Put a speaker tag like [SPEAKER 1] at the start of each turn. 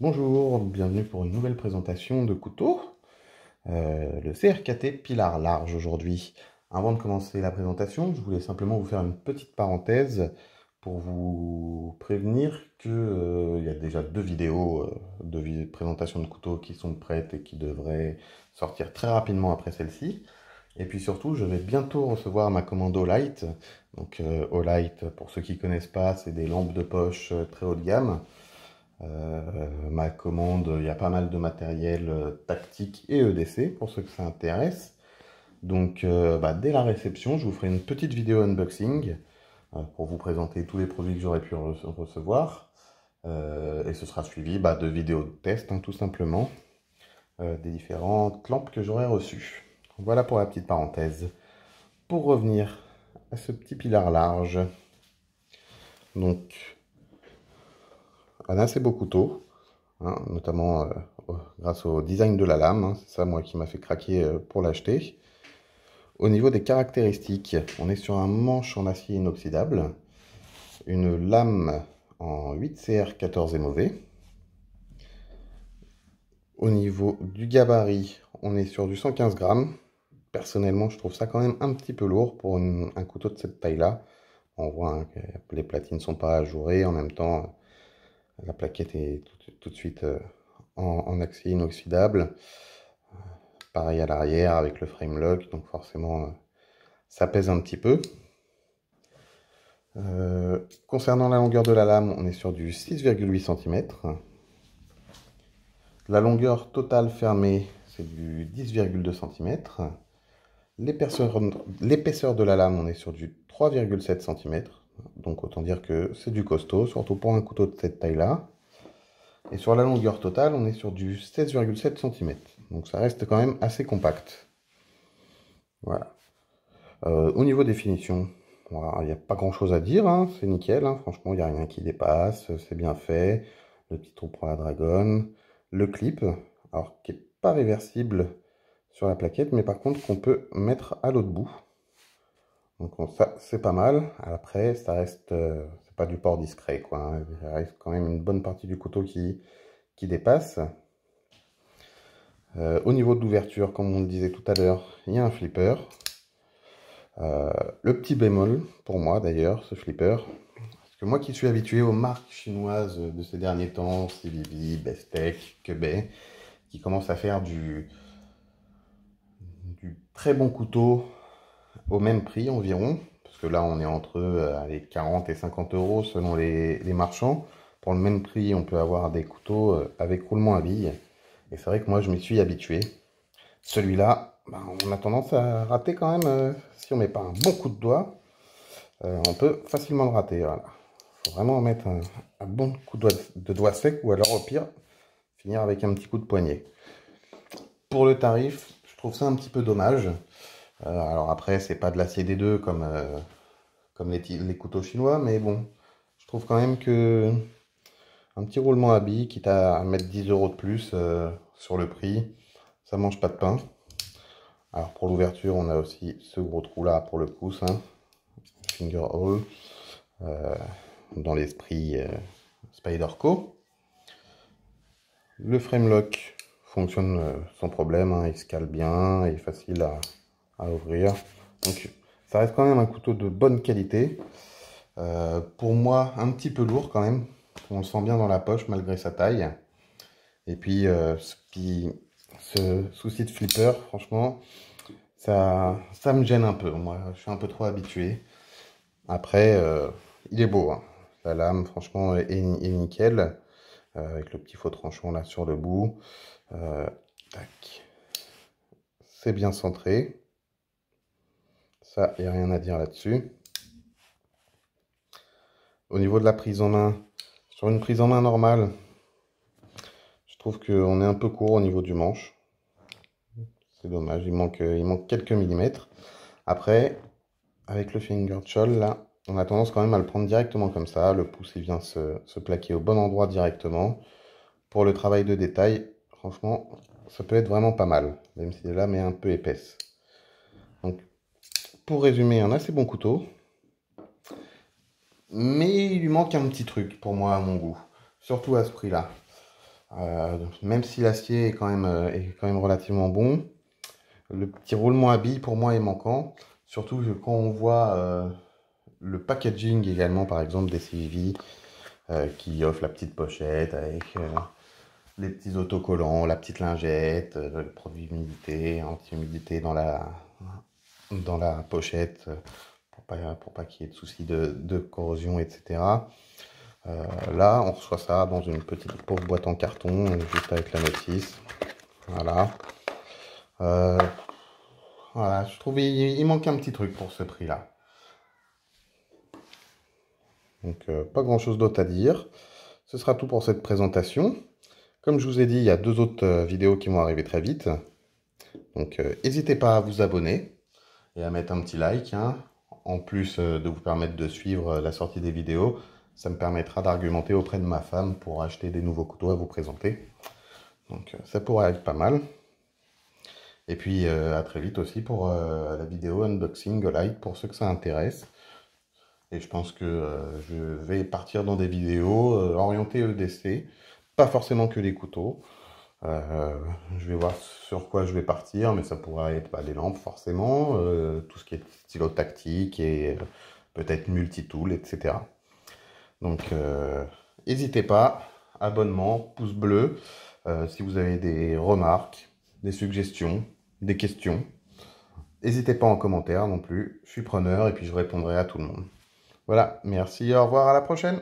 [SPEAKER 1] Bonjour, bienvenue pour une nouvelle présentation de couteau, le CRKT Pilar Large aujourd'hui. Avant de commencer la présentation, je voulais simplement vous faire une petite parenthèse pour vous prévenir que, il y a déjà deux vidéos de présentation de couteaux qui sont prêtes et qui devraient sortir très rapidement après celle-ci. Et puis surtout, je vais bientôt recevoir ma commande Olight. Donc Olight, pour ceux qui ne connaissent pas, c'est des lampes de poche très haut de gamme. Ma commande, il y a pas mal de matériel tactique et EDC pour ceux que ça intéresse. Donc dès la réception, je vous ferai une petite vidéo unboxing pour vous présenter tous les produits que j'aurais pu recevoir. Et ce sera suivi de vidéos de test, hein, tout simplement, des différentes lampes que j'aurais reçues. Voilà pour la petite parenthèse. Pour revenir à ce petit pilar large, donc un assez beau couteau. Hein, notamment grâce au design de la lame, hein, c'est ça moi qui m'a fait craquer pour l'acheter. Au niveau des caractéristiques, on est sur un manche en acier inoxydable, une lame en 8CR14 MOV. Au niveau du gabarit, on est sur du 115 grammes. Personnellement, je trouve ça quand même un petit peu lourd pour un couteau de cette taille-là. On voit hein, que les platines ne sont pas ajourées, en même temps, la plaquette est tout de suite en acier inoxydable. Pareil à l'arrière avec le frame lock, donc forcément ça pèse un petit peu. Concernant la longueur de la lame, on est sur du 6,8 cm. La longueur totale fermée, c'est du 10,2 cm. L'épaisseur de la lame, on est sur du 3,7 cm. Donc autant dire que c'est du costaud, surtout pour un couteau de cette taille-là. Et sur la longueur totale, on est sur du 16,7 cm. Donc ça reste quand même assez compact. Voilà. Au niveau des finitions, voilà, il n'y a pas grand chose à dire, hein, c'est nickel, hein, franchement, il n'y a rien qui dépasse, c'est bien fait. Le petit trou pour la dragonne, le clip, alors qui n'est pas réversible sur la plaquette, mais par contre qu'on peut mettre à l'autre bout. Donc ça, c'est pas mal. Après, ça reste, c'est pas du port discret, quoi, hein. Il reste quand même une bonne partie du couteau qui dépasse. Au niveau de l'ouverture, comme on le disait tout à l'heure, il y a un flipper. Le petit bémol, pour moi d'ailleurs, ce flipper, parce que moi qui suis habitué aux marques chinoises de ces derniers temps, CVV, Bestech, Quebec, qui commencent à faire du très bon couteau au même prix environ, parce que là on est entre les 40 et 50 euros selon les marchands. Pour le même prix, on peut avoir des couteaux avec roulement à billes. Et c'est vrai que moi je m'y suis habitué. Celui-là, on a tendance à rater quand même si on met pas un bon coup de doigt. On peut facilement le rater. Voilà. Faut vraiment mettre un bon coup de doigt sec ou alors au pire, finir avec un petit coup de poignet. Pour le tarif, je trouve ça un petit peu dommage. Alors après, c'est pas de l'acier D2 comme les couteaux chinois, mais bon, je trouve quand même que un petit roulement à billes, quitte à mettre 10 euros de plus sur le prix, ça mange pas de pain. Alors pour l'ouverture, on a aussi ce gros trou là pour le pouce, hein, finger hole, dans l'esprit Spyderco. Le frame lock fonctionne sans problème, hein, il se cale bien, il est facile à ouvrir. Donc ça reste quand même un couteau de bonne qualité. Pour moi, un petit peu lourd quand même. On le sent bien dans la poche malgré sa taille. Et puis ce souci de flipper, franchement, ça me gêne un peu. Moi, je suis un peu trop habitué. Après, il est beau, hein. La lame, franchement, est nickel. Avec le petit faux tranchant là sur le bout. Tac. C'est bien centré. Ça, il n'y a rien à dire là-dessus. Au niveau de la prise en main, sur une prise en main normale, je trouve qu'on est un peu court au niveau du manche. C'est dommage, il manque quelques millimètres. Après, avec le finger choll, là, on a tendance quand même à le prendre directement comme ça. Le pouce, il vient se plaquer au bon endroit directement. Pour le travail de détail, franchement, ça peut être vraiment pas mal, même si la lame est un peu épaisse. Donc, pour résumer, un assez bon couteau. Mais il lui manque un petit truc pour moi, à mon goût. Surtout à ce prix-là. Même si l'acier est quand même relativement bon, le petit roulement à billes pour moi est manquant. Surtout que quand on voit le packaging également, par exemple des CVV qui offre la petite pochette avec les petits autocollants, la petite lingette, le produit humidité, anti-humidité dans la pochette pour pas qu'il y ait de soucis de corrosion, etc. Là, on reçoit ça dans une petite pauvre boîte en carton, juste avec la notice. Voilà. Euh, voilà, je trouve il manque un petit truc pour ce prix-là. Donc, pas grand-chose d'autre à dire. Ce sera tout pour cette présentation. Comme je vous ai dit, il y a deux autres vidéos qui vont arriver très vite. Donc, n'hésitez pas à vous abonner et à mettre un petit like, hein. En plus de vous permettre de suivre la sortie des vidéos, ça me permettra d'argumenter auprès de ma femme pour acheter des nouveaux couteaux à vous présenter. Donc, ça pourrait être pas mal. Et puis, à très vite aussi pour la vidéo unboxing Olight pour ceux que ça intéresse. Et je pense que je vais partir dans des vidéos orientées EDC, pas forcément que les couteaux. Je vais voir sur quoi je vais partir, mais ça pourrait être les lampes forcément, tout ce qui est stylo tactique et peut-être multi-tool, etc. Donc, n'hésitez pas, abonnement, pouce bleu, si vous avez des remarques, des suggestions, des questions. N'hésitez pas en commentaire non plus, je suis preneur et puis je répondrai à tout le monde. Voilà, merci, au revoir, à la prochaine.